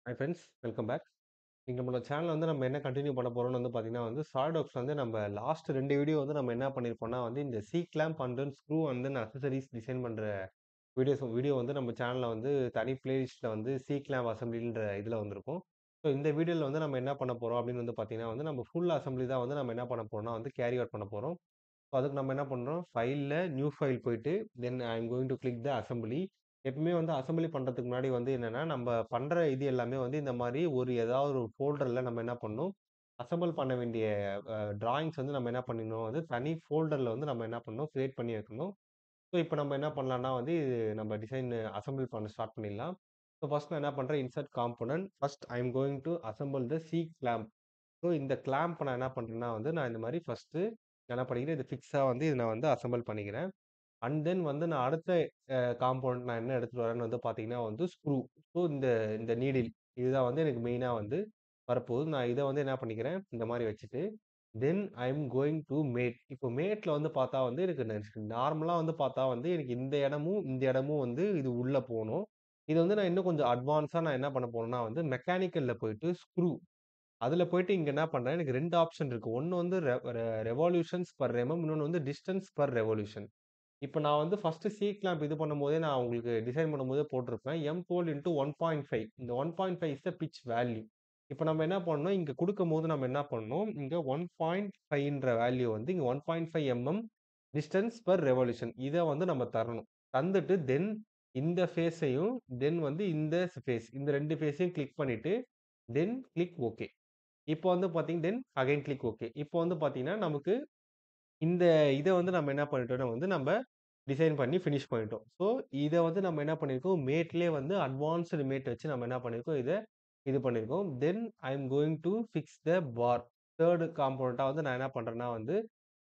Hi friends, welcome back. இன்னைக்கு நம்மளோட சேனல்ல நம்ம என்ன கன்டின்யூ பண்ண போறோம்னு பார்த்தீங்கன்னா, சாலிட்வொர்க்ஸ்ல நம்ம லாஸ்ட் 2 வீடியோ நம்ம என்ன பண்ணியிருப்போம்னா, இந்த C clamp and then screw and then accessories design பண்ற வீடியோ நம்ம சேனல்ல தனி பிளேலிஸ்ட்ல சி கிளாம்ப் அசெம்பிளின்ற இதுல வந்திருக்கும். ஸோ இந்த வீடியோல நம்ம என்ன பண்ண போறோம் அப்படின்னு பார்த்தீங்கன்னா, நம்ம ஃபுல் அசெம்பிளி தான் நம்ம என்ன பண்ண போறோம்னா கேரி அவுட் பண்ண போறோம். ஸோ அதுக்கு நம்ம என்ன பண்றோம், ஃபைல்ல நியூ ஃபைல் போயிட்டு, then I am going to click the assembly. எப்பவுமே அசெம்பிளி பண்றதுக்கு முன்னாடி என்னன்னா, நம்ம பண்ற இது எல்லாமே இந்த மாரி ஏதாவது ஒரு ஃபோல்டர்ல நம்ம என்ன பண்ணணும், அசெம்பிள் பண்ண வேண்டிய டிராயிங்ஸ் நம்ம என்ன பண்ணிடணும், தனி ஃபோல்டர்ல நம்ம என்ன பண்ணணும், கிரியேட் பண்ணி வைக்கணும். ஸோ இப்ப நம்ம என்ன பண்ணலாம்னா நம்ம டிசைன் அசெம்பிள் பண்ண ஸ்டார்ட் பண்ணிடலாம். ஸோ ஃபர்ஸ்ட் நான் என்ன பண்றேன், insert component. First I am going to assemble the C clamp. ஸோ இந்த கிளாம்ப் நான் என்ன பண்றேன்னா நான் இந்த மாரி ஃபர்ஸ்ட்டு என்ன பண்ணிக்கிறேன், இது ஃபிக்ஸா இத நான் அசெம்பிள் பண்ணிக்கிறேன். அண்ட் தென் நான் அடுத்த காம்போனன்ட் நான் என்ன எடுத்துட்டு வரேன்னு பார்த்தீங்கன்னா ஸ்க்ரூ. ஸோ இந்த இந்த நீடில் இதுதான் எனக்கு மெயினா வரப்போகுது. நான் இத என்ன பண்ணிக்கிறேன், இந்த மாரி வச்சுட்டு, தென் I am going two mat. இப்போ மேட்ல பார்த்தா எனக்கு நார்மலா பார்த்தா எனக்கு இந்த இடமும், இந்த இடமும் இது உள்ள போணும். இது நான் இன்னும் கொஞ்சம் அட்வான்ஸா நான் என்ன பண்ண போறேன்னா மெக்கானிக்கல்ல போயிட்டு ஸ்க்ரூ அதுல போயிட்டு இங்க என்ன பண்றேன், எனக்கு 2 ஆப்ஷன் இருக்கு. ஒண்ணு ரெ ரெ ரெவல்யூஷன்ஸ் பெர் எம்எம். இன்னொன்னு டிஸ்டன்ஸ் பெர் ரெவல்யூஷன். இப்ப நான் ஃபர்ஸ்ட் சி கிளாம்ப் இது பண்ணும்போதே நான் உங்களுக்கு டிசைன் பண்ணும்போதே போட்டிருப்பேன். M12 into 1.5. இந்த 1.5 இஸ் த பிட்ச் வேல்யூ. இப்ப நம்ம என்ன பண்ணணும், இங்க குடுக்கும்போது நம்ம என்ன பண்ணணும், இங்க 1.5ன்ற வேல்யூ இங்க 1.5 எம்எம் டிஸ்டன்ஸ் பெர் ரெவல்யூஷன். இத நம்ம தரணும். தந்துட்டு தென் இந்த ஃபேஸையும், தென் இந்த ஃபேஸ் இந்த 2 ஃபேஸையும் கிளிக் பண்ணிட்டு, தென் கிளிக் ஓகே. இப்போ பார்த்தீங்க தென் அகைன் கிளிக் ஓகே. இப்போ பார்த்தீங்கன்னா, நமக்கு இந்த இத நம்ம என்ன பண்ணிட்டோம்னா நம்ம டிசைன் பண்ணி ஃபினிஷ் பண்ணிட்டோம். ஸோ இத நம்ம என்ன பண்ணியிருக்கோம், மேட்லயே அட்வான்ஸ்டு மேட் வச்சு நம்ம என்ன பண்ணியிருக்கோம், இத இது பண்ணியிருக்கோம். Then I am going to fix the bar. 3 காம்போனன்ட்டா நான் என்ன பண்றேன்னா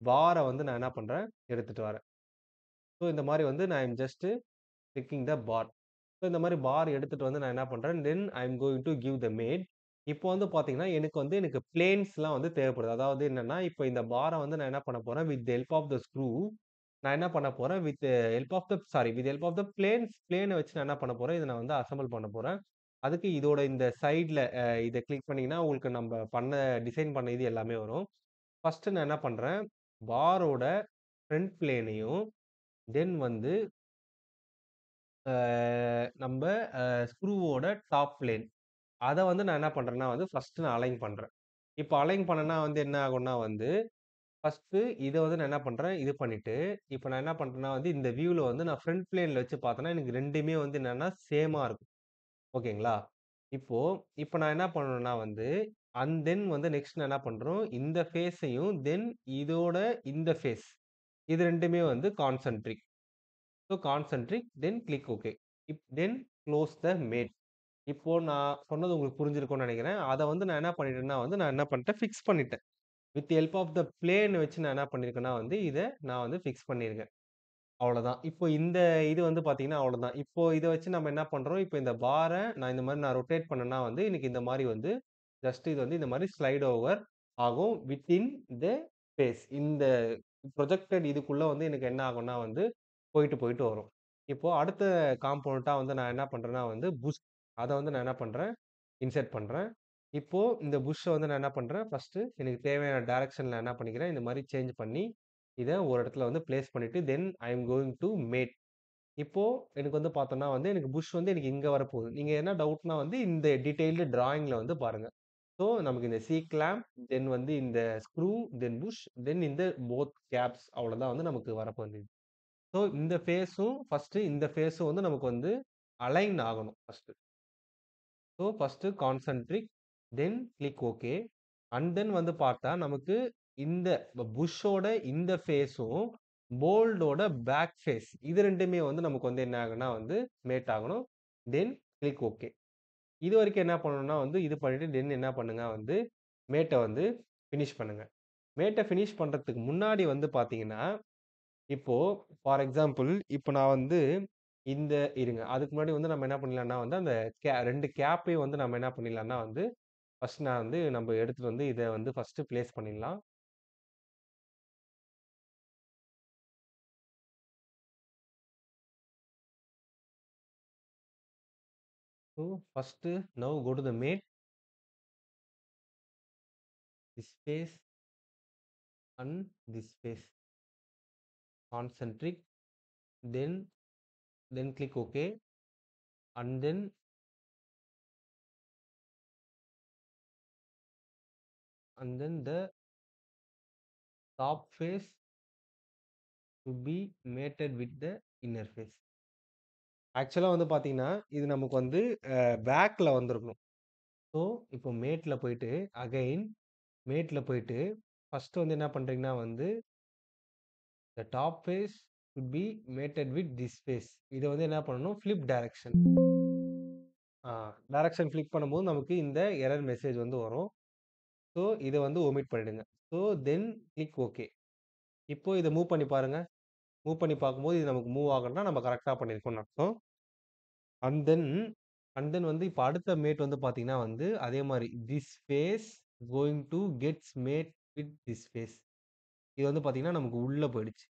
பார நான் என்ன பண்றேன், எடுத்துட்டு வரேன். ஸோ இந்த மாரி நான் I am just picking the bar. So இந்த மாரி பார் எடுத்துட்டு நான் என்ன பண்றேன், then I am going to give the mat. இப்போ பார்த்தீங்கன்னா, எனக்கு பிளேன்ஸ்லாம் தேவைப்படுது. அதாவது என்னன்னா, இப்போ இந்த பார நான் என்ன பண்ண போறேன், with the help of the screw நான் என்ன பண்ண போறேன், with help of the plane வச்சு நான் என்ன பண்ண போறேன், இத நான் அசெம்பிள் பண்ண போறேன். அதுக்கு இதோட இந்த சைட்ல இத கிளிக் பண்ணீங்கன்னா, உங்களுக்கு நம்ப பண்ண டிசைன் பண்ண இது எல்லாமே வரும். ஃபர்ஸ்ட் நான் என்ன பண்றேன், பாரோட ஃப்ரண்ட் பிளேனையும், தென் அ நம்ப ஸ்க்ரூவோட டாப் பிளேன். அத நான் என்ன பண்றேன்னா ஃபர்ஸ்ட் நான் அலைன் பண்றேன். இப்ப அலைன் பண்ணனா என்ன ஆகும்னா ஃபர்ஸ்ட்டு இத நான் என்ன பண்றேன், இது பண்ணிட்டு, இப்ப நான் என்ன பண்றேன்னா இந்த வியூல நான் ஃப்ரண்ட் பிளேன்ல வச்சு பார்த்தேன்னா, எனக்கு 2மே என்னன்னா சேமா இருக்கும். ஓகேங்களா? இப்போ இப்ப நான் என்ன பண்ணணும்னா அண்ட் தென் நெக்ஸ்ட் நான் என்ன பண்றோம், இந்த ஃபேஸையும், தென் இதோட இந்த ஃபேஸ். இது 2மே concentric. So concentric, then click okay. Then close the mat. இப்போ நான் சொன்னது உங்களுக்கு புரிஞ்சிருக்கும்னு நெனைக்கிறேன். அத நான் என்ன பண்ணிட்டேன்னா நான் என்ன பண்ணிட்டேன், ஃபிக்ஸ் பண்ணிட்டேன். With help of the plane வச்சு நான் என்ன பண்ணியிருக்கேன்னா இத நான் ஃபிக்ஸ் பண்ணியிருக்கேன். அவ்வளோதான். இப்போ இந்த இது பார்த்தீங்கன்னா அவ்வளோதான். இப்போ இத வச்சு நம்ம என்ன பண்றோம், இப்போ இந்த பார நான் இந்த மாரி நான் ரொட்டேட் பண்ணேன்னா எனக்கு இந்த மாரி ஜஸ்ட் இது இந்த மாரி ஸ்லைட் ஓவர் ஆகும். Within the space. இந்த ப்ரொஜெக்டட் இதுக்குள்ள எனக்கு என்ன ஆகும்னா போயிட்டு, போயிட்டு வரும். இப்போ அடுத்த காம்போனன்ட்டா நான் என்ன பண்றேன்னா புஷ். அத நான் என்ன பண்றேன், இன்சர்ட் பண்றேன். இப்போ இந்த புஷ்ஷ நான் என்ன பண்றேன், ஃபர்ஸ்ட்டு எனக்கு தேவையான டைரக்ஷன்ல என்ன பண்ணிக்கிறேன், இந்த மாரி சேஞ்ச் பண்ணி, இத ஒரு இடத்துல பிளேஸ் பண்ணிட்டு, தென் I am going two mat. இப்போ எனக்கு பார்த்தோம்னா எனக்கு புஷ் எனக்கு இங்க வரப்போகுது. நீங்க என்ன டவுட்னா இந்த டீட்டெயில்டு டிராயிங்ல பாருங்க. ஸோ நமக்கு இந்த சி கிளாம்ப், தென் இந்த ஸ்க்ரூ, தென் புஷ், தென் இந்த போத் கேப்ஸ் அவ்வளோதான் நமக்கு வரப்போகுது. ஸோ இந்த ஃபேஸும் ஃபர்ஸ்ட்டு இந்த ஃபேஸும் நமக்கு அலைன் ஆகணும் first. So first concentric, then click okay. And தென் பார்த்தா நமக்கு இந்த புஷ்ஷோட இந்த ஃபேஸும், போல்டோட பேக் ஃபேஸ் இது 2மே நமக்கு என்ன ஆகும்னா மேட் ஆகணும். தென் கிளிக் ஓகே. இதுவரைக்கும் என்ன பண்ணணும்னா இது பண்ணிட்டு தென் என்ன பண்ணுங்க மேட்ட ஃபினிஷ் பண்ணுங்க. மேட்ட ஃபினிஷ் பண்றதுக்கு முன்னாடி பார்த்தீங்கன்னா, இப்போ ஃபார் எக்ஸாம்பிள் இப்போ நான் இந்த இருங்க. அதுக்கு முன்னாடி நம்ம என்ன பண்ணிடலாம்னா அந்த 2 கேப்பையும் நம்ம என்ன பண்ணிடலாம்னா ஃபர்ஸ்ட் நான் நம்ம எடுத்துட்டு இத ஃபர்ஸ்ட் பிளேஸ் பண்ணிடலாம். So first now go to the mate, this space and this space, concentric, then click OK, and then the top face to be mated with the inner face. ஆக்சுவலா வந்து பார்த்தீங்கன்னா, இது நமக்கு வந்து பேக்ல வந்திருக்கணும். ஸோ, இப்போ மேட்ல போயிட்டு அகைன் மேட்ல போயிட்டு ஃபர்ஸ்ட் வந்து என்ன பண்றீங்கன்னா வந்து the top face should be mated with this face. இத வந்து என்ன பண்ணணும்? Flip direction. டைரக்ஷன் ஃபிளிக் பண்ணும்போது நமக்கு இந்த எரர் மெசேஜ் வந்து வரும். ஸோ, இத வந்து ஒமிட் பண்ணிடுங்க. So, then click okay. இப்போ இத மூவ் பண்ணி பாருங்க. மூவ் பண்ணி பார்க்கும்போது இது நமக்கு மூவ் ஆகணும்னா நம்ம கரெக்ட்டா பண்ணியிருக்கோம்னு அர்த்தம். அண்ட் தென் வந்து இப்ப அடுத்த மேட் வந்து பார்த்தீங்கன்னா வந்து அதே மாரி this face going to gets mat with this face. இது வந்து பார்த்தீங்கன்னா நமக்கு உள்ள போயிடுச்சு.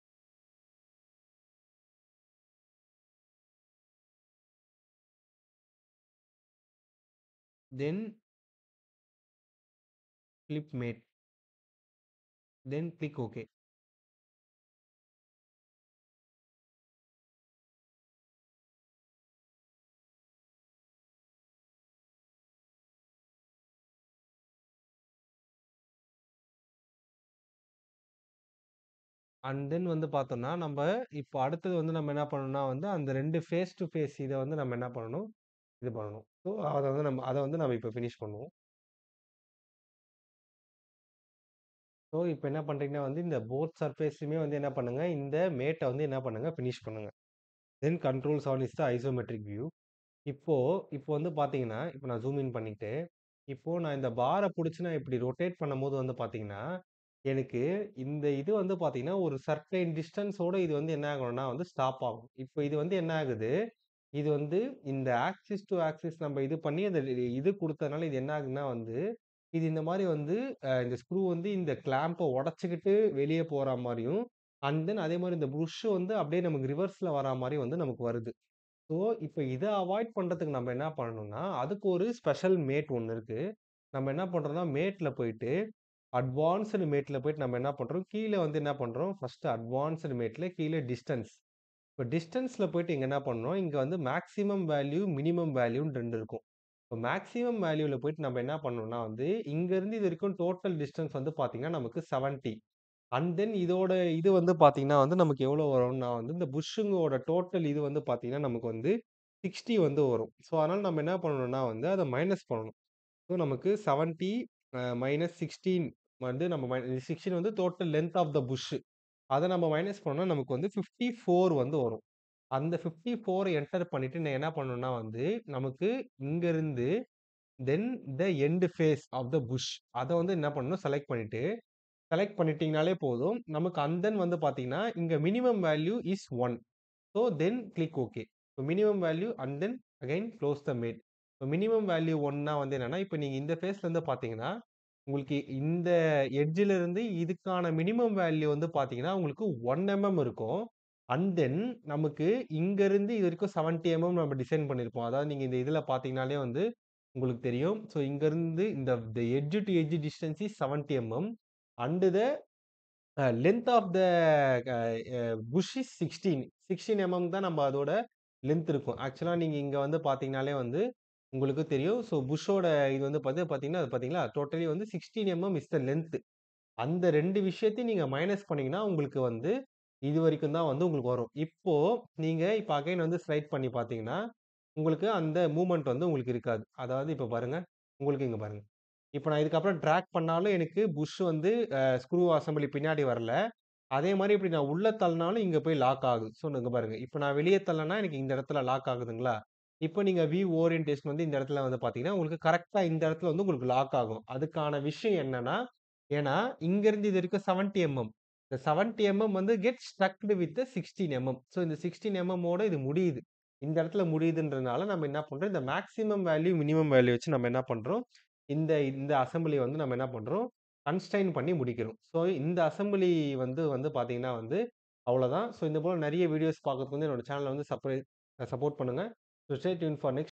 Then flip mat. Then click okay. And then வந்து பார்த்தோம்னா, நம்ப இப்போ அடுத்தது வந்து நம்ம என்ன பண்ணணும்னா வந்து அந்த 2 ஃபேஸ் டூ ஃபேஸ் இத வந்து நம்ம என்ன பண்ணணும்? இது பண்ணணும். ஸோ, அத வந்து நம்ம இப்ப ஃபினிஷ் பண்ணுவோம். ஸோ, இப்ப என்ன பண்றீங்கன்னா வந்து இந்த போத் சர்ஃபேஸுமே வந்து என்ன பண்ணுங்க, இந்த மேட்ட வந்து என்ன பண்ணுங்க, ஃபினிஷ் பண்ணுங்க. தென் control 7 is the isometric view. இப்போ இப்போ வந்து பார்த்தீங்கன்னா, இப்போ நான் ஜூம் இன் பண்ணிட்டு, இப்போ நான் இந்த பார புடிச்சு நான் இப்படி ரொட்டேட் பண்ணும்போது வந்து பார்த்தீங்கன்னா, எனக்கு இந்த இது வந்து பார்த்தீங்கன்னா, ஒரு சர்டைன் டிஸ்டன்ஸோட இது வந்து என்ன ஆகணும்னா வந்து ஸ்டாப் ஆகும். இப்போ இது வந்து என்ன ஆகுது, இது வந்து இந்த ஆக்சிஸ் டூ ஆக்சிஸ் நம்ம இது பண்ணி அந்த இது குடுத்ததுனால இது என்ன ஆகுதுன்னா வந்து, இது இந்த மாரி வந்து இந்த ஸ்க்ரூ வந்து இந்த கிளாம்ப உடைச்சுக்கிட்டு வெளிய போற மாரியும், அண்ட் தென் அதே மாரி இந்த புஷ் வந்து அப்படியே நமக்கு ரிவர்ஸ்ல வரா மாரி வந்து நமக்கு வருது. ஸோ, இப்ப இத அவாய்ட் பண்றதுக்கு நம்ம என்ன பண்ணணும்னா, அதுக்கு ஒரு ஸ்பெஷல் மேட் ஒண்ணு இருக்கு. நம்ம என்ன பண்றோம்னா, மேட்ல போயிட்டு, அட்வான்ஸ்டு மேட்ல போயிட்டு நம்ம என்ன பண்றோம், கீழ வந்து என்ன பண்றோம், ஃபர்ஸ்ட் அட்வான்ஸ்டு மேட்ல கீழ டிஸ்டன்ஸ். இப்ப டிஸ்டன்ஸ்ல போயிட்டு இங்க என்ன பண்ணணும், இங்க வந்து மேக்ஸிமம் வேல்யூ, மினிமம் வேல்யூன்னு 2 இருக்கும். இப்ப மேக்ஸிமம் வேல்யூல போயிட்டு நம்ம என்ன பண்ணணும்னா வந்து, இங்க இருந்து இது வரைக்கும் டோட்டல் டிஸ்டன்ஸ் வந்து பார்த்தீங்கன்னா, நமக்கு 70. அண்ட் தென் இதோட இது வந்து பார்த்தீங்கன்னா வந்து நமக்கு எவ்வளோ வரும்னா வந்து, இந்த புஷ்ஷுங்கோட டோட்டல் இது வந்து பார்த்தீங்கன்னா, நமக்கு வந்து 60 வந்து வரும். ஸோ, அதனால நம்ம என்ன பண்ணணும்னா வந்து, அத மைனஸ் பண்ணணும். ஸோ, நமக்கு 70 மைனஸ் 16 வந்து நம்ம 16 வந்து total length of the push. அத நம்ம மைனஸ் பண்ணோம்னா நமக்கு வந்து 54 வந்து வரும். அந்த 54 என்டர் பண்ணிட்டு நான் என்ன பண்ணணும்னா வந்து, நமக்கு இங்க இருந்து then the end face of the push அத வந்து என்ன பண்ணணும் செலக்ட் பண்ணிட்டு, செலக்ட் பண்ணிட்டீங்கனாலே போதும். நமக்கு அண்ட் தென் வந்து பார்த்தீங்கன்னா, இங்க minimum value is 1. So then click okay. இப்போ minimum value and then again close the mat. இப்போ மினிமம் வேல்யூ 1னா வந்து என்னன்னா, இப்போ நீங்க இந்த ஃபேஸ்ல இருந்து பார்த்தீங்கன்னா, உங்களுக்கு இந்த எட்ஜ்ல இருந்து இதுக்கான மினிமம் வேல்யூ வந்து பார்த்தீங்கன்னா, உங்களுக்கு 1 இருக்கும். அண்ட் தென் நமக்கு இங்க இருந்து இது வரைக்கும் 70 நம்ம டிசைன் பண்ணியிருப்போம். அதாவது நீங்க இந்த இதுல பார்த்தீங்கனாலே வந்து உங்களுக்கு தெரியும். ஸோ இங்க இருந்து இந்த edge to edge distance is 70 and the length of the uh uh bush is 16. 16 தான் நம்ம அதோட லென்த் இருக்கும். ஆக்சுவலா நீங்க இங்க வந்து பார்த்தீங்கனாலே வந்து உங்களுக்கு தெரியும். ஸோ புஷ்ஷோட இது வந்து பார்த்தீங்கன்னா, அது பார்த்தீங்களா? டோட்டலி வந்து 16 இஸ் த லென்த். அந்த 2 விஷயத்தையும் நீங்க மைனஸ் பண்ணீங்கன்னா, உங்களுக்கு வந்து இதுவரைக்கும் தான் வந்து உங்களுக்கு வரும். இப்போ நீங்க இப்ப அகைன் வந்து ஸ்லைட் பண்ணி பார்த்தீங்கன்னா, உங்களுக்கு அந்த மூவ்மெண்ட் வந்து உங்களுக்கு இருக்காது. அதாவது இப்ப பாருங்க. உங்களுக்கு இங்க பாருங்க. இப்ப நான் இதுக்கப்புறம் டிராக் பண்ணாலும் எனக்கு புஷ் வந்து ஸ்க்ரூ அசெம்பிளி பின்னாடி வரல. அதே மாரி இப்படி நான் உள்ள தள்ளினாலும் இங்க போய் லாக் ஆகுது. ஸோ இங்க பாருங்க. இப்ப நான் வெளிய தள்ளனா எனக்கு இந்த இடத்துல லாக் ஆகுதுங்களா? இப்ப நீங்க வியூ ஓரியன்டேஷன் வந்து இந்த இடத்துல வந்து பார்த்தீங்கன்னா, உங்களுக்கு கரெக்ட்டா இந்த இடத்துல வந்து உங்களுக்கு லாக் ஆகும். அதுக்கான விஷயம் என்னன்னா, ஏன்னா இங்க இருந்து இது வரைக்கும் 70 இந்த 70 வந்து கெட் ஸ்டக்டு வித் 16 ஸோ இந்த 16 ஓட இது முடியுது. இந்த இடத்துல முடியுதுன்றனால நம்ம என்ன பண்றோம், இந்த மேக்ஸிமம் வேல்யூ, மினிமம் வேல்யூ வச்சு நம்ம என்ன பண்றோம், இந்த இந்த அசெம்பிளிய வந்து நம்ம என்ன பண்றோம், கன்ஸ்ட்ரெயின் பண்ணி முடிக்கிறோம். ஸோ இந்த அசெம்பிளி வந்து வந்து பார்த்தீங்கன்னா வந்து அவ்வளோதான். ஸோ இந்த போல நெறைய வீடியோஸ் பார்க்கறதுக்கு வந்து என்னோட சேனல வந்து சப்போர்ட் பண்ணுங்க. So stay tune for next